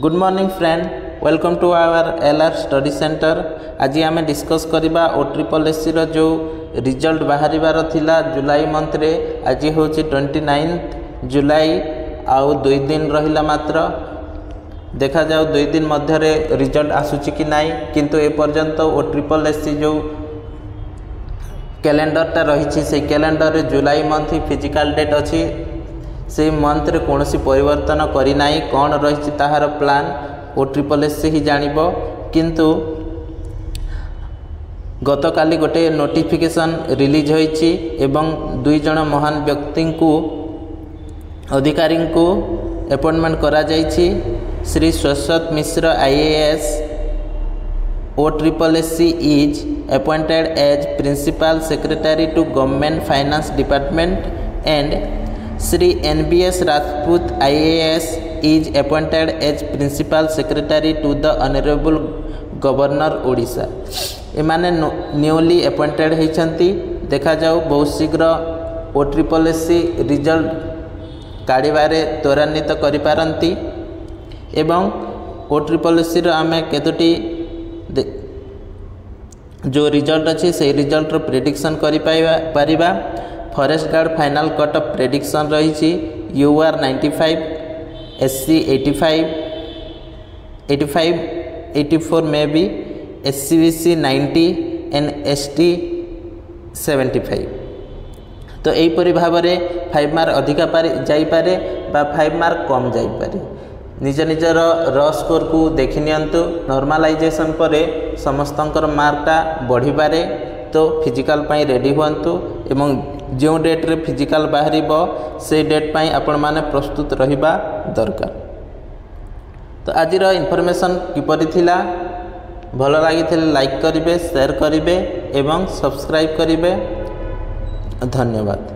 Good morning friend, welcome to our LR study centre. आज आम discuss करवा OSSC जो रिजल्ट बाहर थिला जुलाई मंथ रे। आज हूँ 29 जुलाई आउ 2 दिन रहिला मात्र। देखा जाओ 2 दिन मध्य रिजल्ट आसूची कि नाई, किंतु ए पर्यंत OSSC जो कैलेंडरटा रही से कैलेंडर रे जुलाई मंथ फिजिकल डेट अच्छी से मंथ रे कौन सी परिवर्तन करना कौन रही ताहार प्लान OSSC ही जानिबो। किंतु गतकाली गोटे नोटिफिकेशन रिलीज होईची एवं 2 जन महान व्यक्ति को अधिकारी को अपॉइंटमेंट करा जाईची। श्री स्वसत मिश्र IAS OSSC is appointed as Principal Secretary to Government Finance Department and Shri NBS Rajput IAS is appointed as Principal Secretary to the Honorable Governor Odisha। एमाने न्यूली अपॉइंटेड होती। देखा जाऊ बहुत शीघ्र OSSC रिजल्ट काढ़े त्वरान्वित करिपारंती एवं OSSC रो आमे केतोटी जो रिजल्ट अच्छी से रिजल्ट रो प्रेडिक्शन करि Paribas. Forest guard final cut off prediction रही UR 95, SC 84 में भी, SCBC 90 एंड ST 75। तो यहीपरि भाव में 5 मार्क अधिका जाइपारे बा 5 मार्क कम जाइपारे। निज निजर र स्कोर को देखि नियंतु। नॉर्मलाइजेशन पर समस्तंकर मार्कटा बढ़ी पारे। तो फिजिकल पाई रेडी हुंतु एवं जो डेट रे फिजिकल बाहर से डेट पाई आपण माने प्रस्तुत रहिबा दरकार। तो आजिर इनफॉरमेशन किपरि थिला भल लगी लाइक करिवे, शेयर करिवे एवं सब्सक्राइब करिवे। धन्यवाद।